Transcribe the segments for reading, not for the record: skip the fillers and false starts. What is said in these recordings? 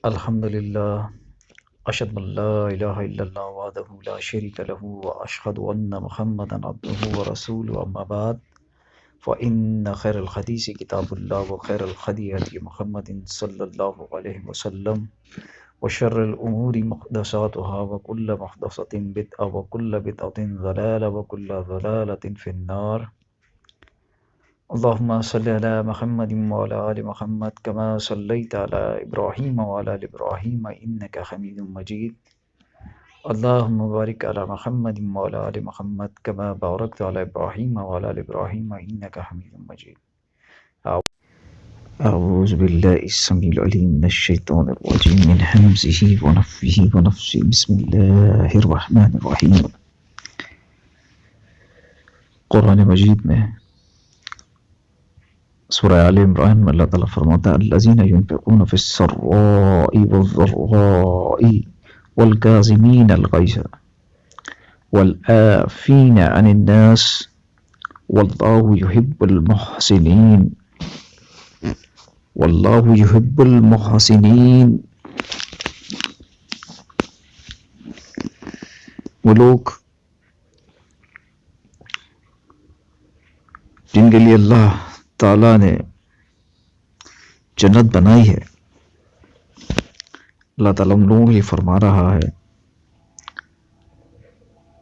الحمد للہ اشهد ان لا الہ الا اللہ وحدہ لا شریک لہ واشهد ان محمدا عبدہ ورسولہ اما بعد فان خیر الحدیث کتاب اللہ وخیر الہدی ہدی محمد صلی اللہ علیہ وسلم وشر الامور محدثاتها وکل محدثۃ بدعہ وکل بدعۃ ضلالہ وکل ضلالۃ فی النار اللہم صلی علی محمد وعلی آل محمد کما صلیت علی ابراہیم وعلی آل ابراہیم انک حمید مجید اللہم بارک علی محمد وعلی آل محمد کما بارکت علی ابراہیم وعلی آل ابراہیم انک حمید مجید اعوذ باللہ السمیع العلیم من الشیطان الرجیم من ہمزہ ونفثہ ونفثہ بسم اللہ الرحمن الرحیم۔ قرآن مجید میں سورہ آل عمران میں اللہ تعالیٰ فرماتا ہے الذین ينفقون فی السراء والضراء والکاظمین الغیظ والعافین عن الناس واللہ یحب المحسنین واللہ یحب المحسنین۔ وہ لوگ جن کے لیے اللہ تعالیٰ نے جنت بنائی ہے، اللہ تعالیٰ ان لوگوں کے لیے فرما رہا ہے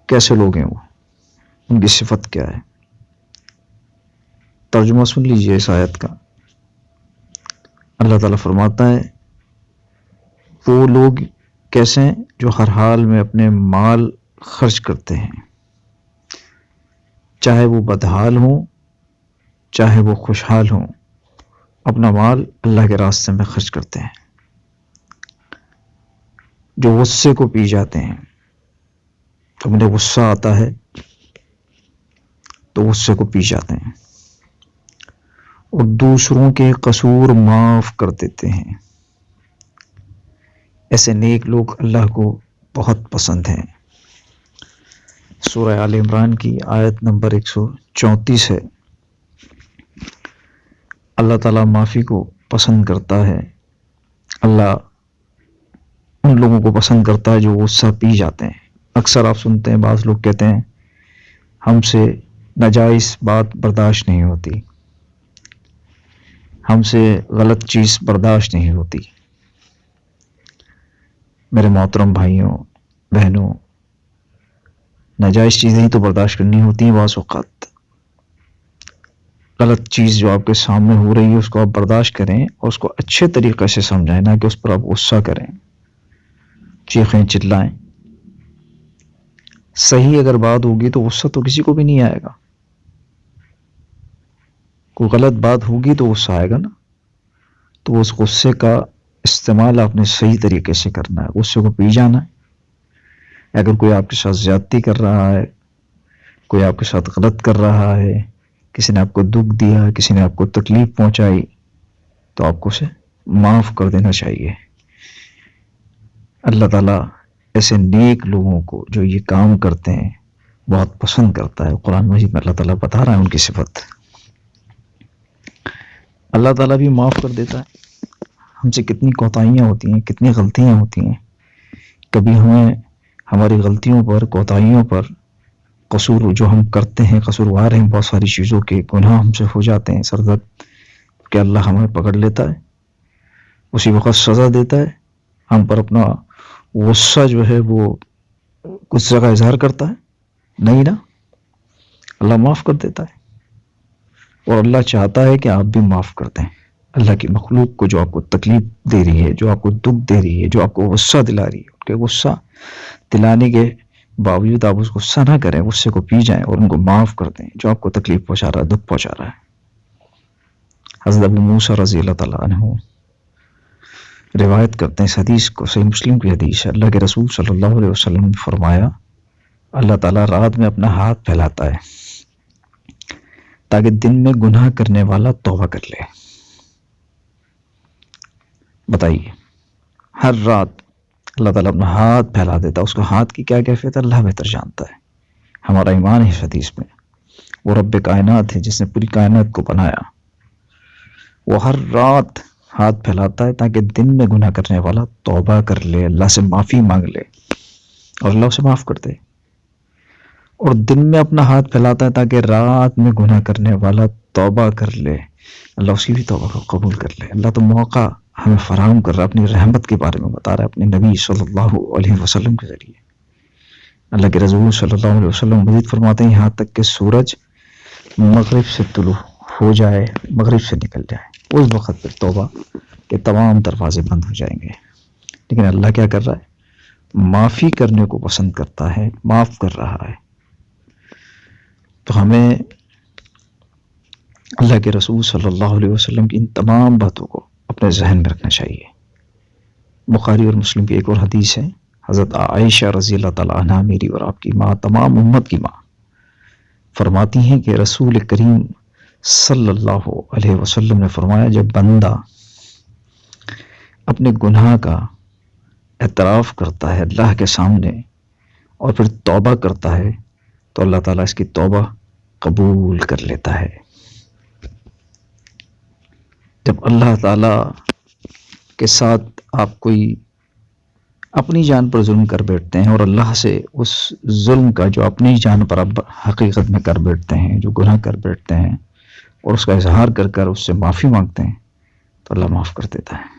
کیسے لوگ ہیں وہ، ان کی صفت کیا ہے۔ ترجمہ سن لیجئے اس آیت کا۔ اللہ تعالیٰ فرماتا ہے وہ لوگ کیسے ہیں جو ہر حال میں اپنے مال خرچ کرتے ہیں، چاہے وہ بدحال ہوں چاہے وہ خوشحال ہوں، اپنا مال اللہ کے راستے میں خرچ کرتے ہیں۔ جو غصے کو پی جاتے ہیں، تو انہیں غصہ آتا ہے تو غصے کو پی جاتے ہیں، اور دوسروں کے قصور معاف کر دیتے ہیں۔ ایسے نیک لوگ اللہ کو بہت پسند ہیں۔ سورہ آل عمران کی آیت نمبر 134 ہے۔ اللہ تعالیٰ معافی کو پسند کرتا ہے۔ اللہ ان لوگوں کو پسند کرتا ہے جو غصہ پی جاتے ہیں۔ اکثر آپ سنتے ہیں بعض لوگ کہتے ہیں ہم سے ناجائز بات برداشت نہیں ہوتی، ہم سے غلط چیز برداشت نہیں ہوتی۔ میرے محترم بھائیوں بہنوں، ناجائز چیزیں ہی تو برداشت کرنی ہوتی ہیں۔ بعض اوقات غلط چیز جو آپ کے سامنے ہو رہی ہے اس کو آپ برداشت کریں اور اس کو اچھے طریقے سے سمجھائیں، نہ کہ اس پر آپ غصہ کریں، چیخیں چلائیں۔ صحیح اگر بات ہوگی تو غصہ تو کسی کو بھی نہیں آئے گا، کوئی غلط بات ہوگی تو غصہ آئے گا نا، تو اس غصے کا استعمال آپ نے صحیح طریقے سے کرنا ہے، غصے کو پی جانا ہے۔ اگر کوئی آپ کے ساتھ زیادتی کر رہا ہے، کوئی آپ کے ساتھ غلط کر رہا ہے، کسی نے آپ کو دکھ دیا، کسی نے آپ کو تکلیف پہنچائی، تو آپ کو اسے معاف کر دینا چاہیے۔ اللہ تعالیٰ ایسے نیک لوگوں کو جو یہ کام کرتے ہیں بہت پسند کرتا ہے۔ قرآن مجید میں اللہ تعالیٰ بتا رہا ہے ان کی صفت۔ اللہ تعالیٰ بھی معاف کر دیتا ہے۔ ہم سے کتنی کوتاہیاں ہوتی ہیں، کتنی غلطیاں ہوتی ہیں، کبھی ہمیں ہماری غلطیوں پر، کوتاہیوں پر، قصور جو ہم کرتے ہیں، قصوروار ہیں بہت ساری چیزوں کے، گناہ ہم سے ہو جاتے ہیں سرزد، کہ اللہ ہمیں پکڑ لیتا ہے، اسی وقت سزا دیتا ہے۔ ہم پر اپنا غصہ جو ہے وہ غصے کا اظہار کرتا ہے، نہیں نا، اللہ معاف کر دیتا ہے۔ اور اللہ چاہتا ہے کہ آپ بھی معاف کر دیں اللہ کی مخلوق کو جو آپ کو تکلیف دے رہی ہے، جو آپ کو دکھ دے رہی ہے، جو آپ کو غصہ دلا رہی ہے۔ ان کے غصہ دلانے کے باوجود آپ اس غصہ نہ کریں، غصے کو پی جائیں اور ان کو معاف کر دیں جو آپ کو تکلیف پہنچا رہا ہے، دکھ پہنچا رہا ہے۔ حضرت ابو موسیٰ رضی اللہ تعالیٰ عنہ روایت کرتے ہیں اس حدیث کو، صحیح مسلم کی حدیث ہے، اللہ کے رسول صلی اللہ علیہ وسلم نے فرمایا اللہ تعالیٰ رات میں اپنا ہاتھ پھیلاتا ہے تاکہ دن میں گناہ کرنے والا توبہ کر لے۔ بتائیے، ہر رات اللہ تعالیٰ اپنا ہاتھ پھیلا دیتا ہے۔ اس کا ہاتھ کی کیا کیفیت ہے اللہ بہتر جانتا ہے۔ ہمارا ایمان ہے اس حدیث میں، وہ رب کائنات ہے جس نے پوری کائنات کو بنایا، وہ ہر ہاتھ پھیلاتا ہے تاکہ دن میں گناہ کرنے والا توبہ کر لے، اللہ سے معافی مانگ لے اور اللہ اسے معاف کر دے، اور دن میں اپنا ہاتھ پھیلاتا ہے تاکہ رات میں گناہ کرنے والا توبہ کر لے، اللہ اس کی بھی توبہ کو قبول کر لے۔ اللہ تو موقع ہمیں فراہم کر رہا ہے، اپنی رحمت کے بارے میں بتا رہا ہے اپنے نبی صلی اللہ علیہ وسلم کے ذریعے۔ اللہ کے رسول صلی اللہ علیہ وسلم مزید فرماتے ہیں یہاں تک کہ سورج مغرب سے طلوع ہو جائے، مغرب سے نکل جائے، اس وقت پہ توبہ کے تمام دروازے بند ہو جائیں گے۔ لیکن اللہ کیا کر رہا ہے؟ معافی کرنے کو پسند کرتا ہے، معاف کر رہا ہے۔ تو ہمیں اللہ کے رسول صلی اللہ علیہ وسلم کی ان تمام باتوں کو اپنے ذہن میں رکھنا چاہیے۔ بخاری اور مسلم کی ایک اور حدیث ہے، حضرت عائشہ رضی اللہ تعالیٰ عنہ، میری اور آپ کی ماں، تمام امت کی ماں، فرماتی ہیں کہ رسول کریم صلی اللہ علیہ وسلم نے فرمایا جب بندہ اپنے گناہ کا اعتراف کرتا ہے اللہ کے سامنے اور پھر توبہ کرتا ہے تو اللہ تعالیٰ اس کی توبہ قبول کر لیتا ہے۔ جب اللہ تعالیٰ کے ساتھ آپ کوئی اپنی جان پر ظلم کر بیٹھتے ہیں اور اللہ سے اس ظلم کا جو اپنی جان پر آپ حقیقت میں کر بیٹھتے ہیں، جو گناہ کر بیٹھتے ہیں، اور اس کا اظہار کر کر اس سے معافی مانگتے ہیں تو اللہ معاف کر دیتا ہے۔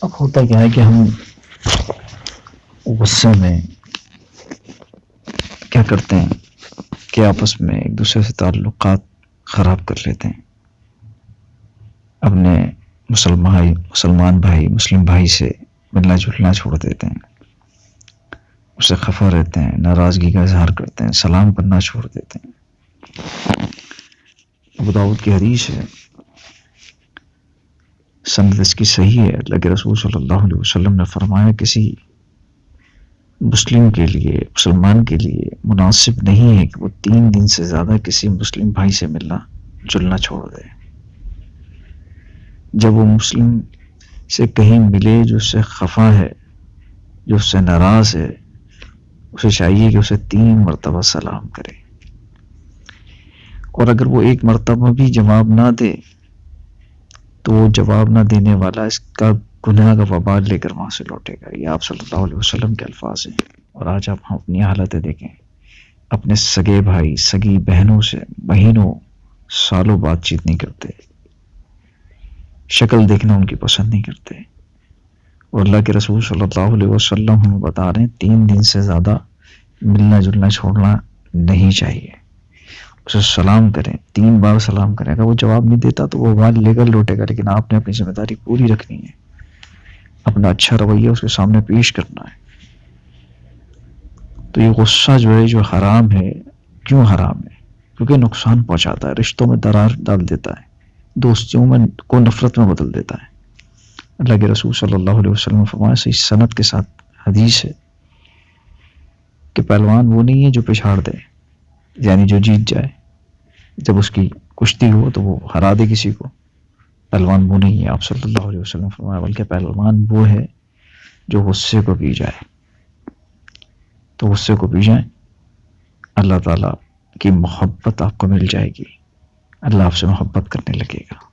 اب ہوتا کیا ہے کہ ہم غصے میں کیا کرتے ہیں کہ آپس میں ایک دوسرے سے تعلقات خراب کر لیتے ہیں، اپنے مسلمان بھائی، مسلم بھائی سے ملنا جلنا چھوڑ دیتے ہیں، اس سے خفا رہتے ہیں، ناراضگی کا اظہار کرتے ہیں، سلام کرنا چھوڑ دیتے ہیں۔ ابو داؤد کی حدیث ہے، سند اس کی صحیح ہے، اللہ کے رسول صلی اللہ علیہ وسلم نے فرمایا کسی مسلم کے لیے، مسلمان کے لیے مناسب نہیں ہے کہ وہ 3 دن سے زیادہ کسی مسلم بھائی سے ملنا جلنا چھوڑ دے۔ جب وہ مسلم سے کہیں ملے جو اس سے خفا ہے، جو اس سے ناراض ہے، اسے چاہیے کہ اسے 3 مرتبہ سلام کرے، اور اگر وہ 1 مرتبہ بھی جواب نہ دے تو وہ جواب نہ دینے والا اس کا گناہ کا وبال لے کر وہاں سے لوٹے گا۔ یہ آپ صلی اللہ علیہ وسلم کے الفاظ ہیں۔ اور آج آپ اپنی حالتیں دیکھیں، اپنے سگے بھائی، سگی بہنوں سے مہینوں سالوں بات چیت نہیں کرتے، شکل دیکھنا ان کی پسند نہیں کرتے، اور اللہ کے رسول صلی اللہ علیہ وسلم ہمیں بتا رہے ہیں 3 دن سے زیادہ ملنا جلنا چھوڑنا نہیں چاہیے۔ اسے سلام کریں، 3 بار سلام کریں، اگر وہ جواب نہیں دیتا تو وہ وال لے کر لوٹے گا، لیکن آپ نے اپنی ذمہ داری پوری رکھنی ہے، اپنا اچھا رویہ اس کے سامنے پیش کرنا ہے۔ تو یہ غصہ جو ہے، جو حرام ہے، کیوں حرام ہے؟ کیونکہ نقصان پہنچاتا ہے، رشتوں میں درار ڈال دیتا ہے، دوستیوں میں کو نفرت میں بدل دیتا ہے۔ اللہ کے رسول صلی اللہ علیہ وسلم نے فرمایا، صحیح سند کے ساتھ حدیث ہے، کہ پہلوان وہ نہیں ہے جو پچھاڑ دے، یعنی جو جیت جائے، جب اس کی کشتی ہو تو وہ ہرا دے کسی کو، پہلوان وہ نہیں ہے۔ آپ صلی اللہ علیہ وسلم نے فرمایا بلکہ پہلوان وہ ہے جو غصے کو پی جائے۔ تو غصے کو پی جائیں، اللہ تعالیٰ کی محبت آپ کو مل جائے گی، اللہ آپ سے محبت کرنے لگے گا۔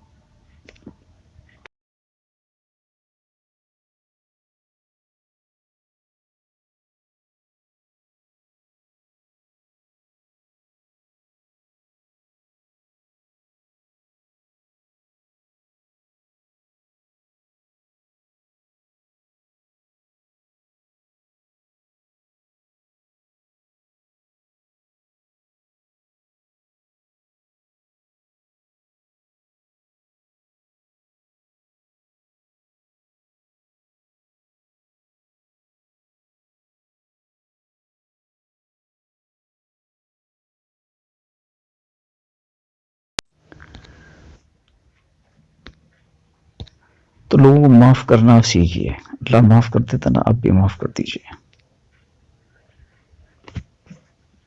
تو لوگوں کو معاف کرنا سیکھیے. اللہ معاف کر دیتا نا، آپ بھی معاف کر دیجیے.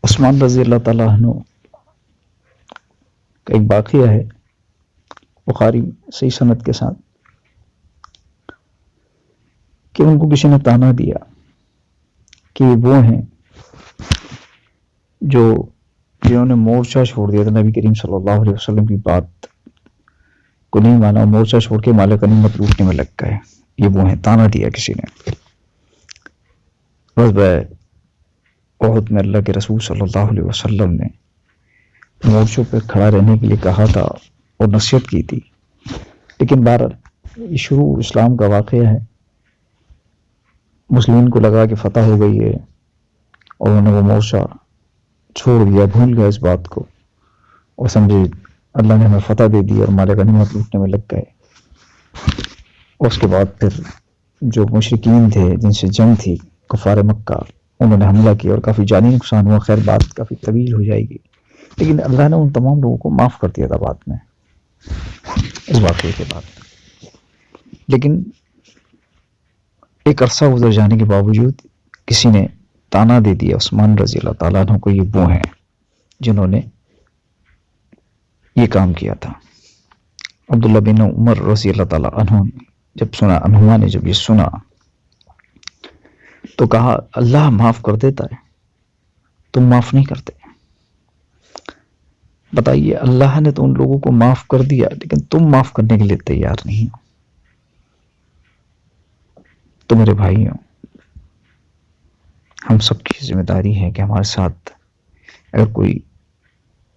عثمان رضی اللہ تعالیٰ عنہ کا ایک واقعہ ہے بخاری صحیح سند کے ساتھ کہ ان کو کسی نے تانا دیا کہ وہ ہیں جنہوں نے مورچہ چھوڑ دیا تھا نبی کریم صلی اللہ علیہ وسلم کی بات کو نہیں مانا، مورچہ چھوڑ کے مال غنیمت لوٹنے میں لگ گئے. یہ وہ ہیں، تانا دیا کسی نے. غزوہ احد میں اللہ کے رسول صلی اللہ علیہ وسلم نے مورچوں پہ کھڑا رہنے کے لیے کہا تھا اور نصیحت کی تھی، لیکن بہرحال یہ شروع اسلام کا واقعہ ہے. مسلمین کو لگا کہ فتح ہو گئی ہے اور انہوں نے وہ مورچہ چھوڑ دیا، بھول گیا اس بات کو اور سمجھے اللہ نے ہمیں فتح دے دی اور مال غنیمت لوٹنے میں لگ گئے. اور اس کے بعد پھر جو مشرکین تھے جن سے جنگ تھی کفار مکہ، انہوں نے حملہ کیا اور کافی جانی نقصان ہوا. خیر بات کافی طویل ہو جائے گی، لیکن اللہ نے ان تمام لوگوں کو معاف کر دیا تھا بعد میں اس واقعے کے بعد. لیکن ایک عرصہ گزر جانے کے باوجود کسی نے تانا دے دیا عثمان رضی اللہ تعالیٰ عنہ کو، یہ وہ ہیں جنہوں نے یہ کام کیا تھا. عبداللہ بن عمر رضی اللہ تعالیٰ عنہ نے جب یہ سنا تو کہا اللہ معاف کر دیتا ہے، تم معاف نہیں کرتے. بتائیے، اللہ نے تو ان لوگوں کو معاف کر دیا لیکن تم معاف کرنے کے لیے تیار نہیں ہو. تو میرے بھائیوں، ہم سب کی ذمہ داری ہے کہ ہمارے ساتھ اگر کوئی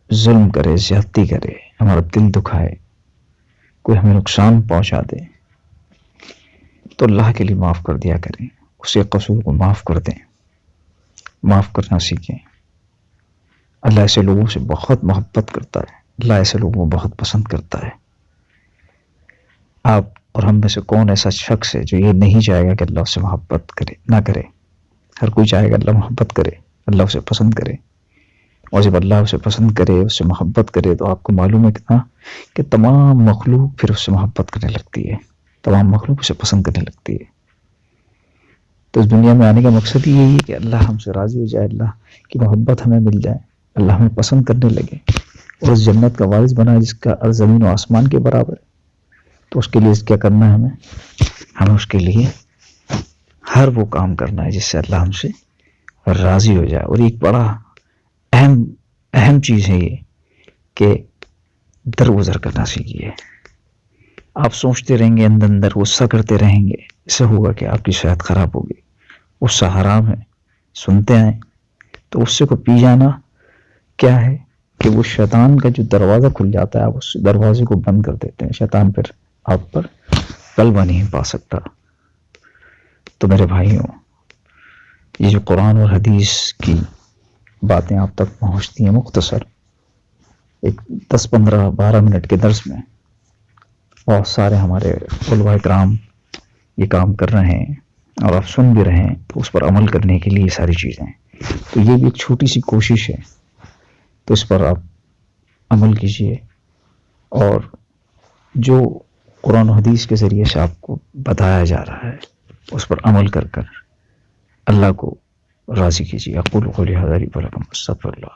ظلم کرے، زیادتی کرے، ہمارا دل دکھائے، کوئی ہمیں نقصان پہنچا دے، تو اللہ کے لیے معاف کر دیا کریں، اسے قصور کو معاف کر دیں، معاف کرنا سیکھیں. اللہ ایسے لوگوں سے بہت محبت کرتا ہے، اللہ ایسے لوگوں کو بہت پسند کرتا ہے. آپ اور ہم میں سے کون ایسا شخص ہے جو یہ نہیں چاہے گا کہ اللہ اسے محبت کرے نہ کرے؟ ہر کوئی چاہے گا اللہ محبت کرے، اللہ اسے پسند کرے. اور جب اللہ اسے پسند کرے، اس سے محبت کرے، تو آپ کو معلوم ہے کہ تمام مخلوق پھر اس سے محبت کرنے لگتی ہے، تمام مخلوق اسے پسند کرنے لگتی ہے. تو اس دنیا میں آنے کا مقصد ہی یہی ہے کہ اللہ ہم سے راضی ہو جائے، اللہ کی محبت ہمیں مل جائے، اللہ ہمیں پسند کرنے لگے اور اس جنت کا وارث بنا جس کا عرض زمین و آسمان کے برابر ہے. تو اس کے لیے کیا کرنا ہے؟ ہمیں اس کے لیے ہر وہ کام کرنا ہے جس سے اللہ ہم سے راضی ہو جائے. اور ایک بڑا اہم چیز ہے یہ کہ درگزر کرنا سیکھیے. آپ سوچتے رہیں گے، اندر غصہ کرتے رہیں گے، اس سے ہوگا کہ آپ کی صحت خراب ہوگی. غصہ حرام ہے، سنتے ہیں تو غصے کو پی جانا کیا ہے کہ وہ شیطان کا جو دروازہ کھل جاتا ہے، آپ اس دروازے کو بند کر دیتے ہیں، شیطان پھر آپ پر غلبہ نہیں پا سکتا. تو میرے بھائیوں، یہ جو قرآن اور حدیث کی باتیں آپ تک پہنچتی ہیں مختصر ایک 10-15-12 منٹ کے درس میں، بہت سارے ہمارے علماء کرام یہ کام کر رہے ہیں اور آپ سن بھی رہے ہیں، تو اس پر عمل کرنے کے لیے یہ ساری چیزیں. تو یہ بھی ایک چھوٹی سی کوشش ہے، تو اس پر آپ عمل کیجئے اور جو قرآن و حدیث کے ذریعے سے آپ کو بتایا جا رہا ہے اس پر عمل کر اللہ کو راضی کیجیے. اقول قولی ھذا ولکم استغفر اللہ.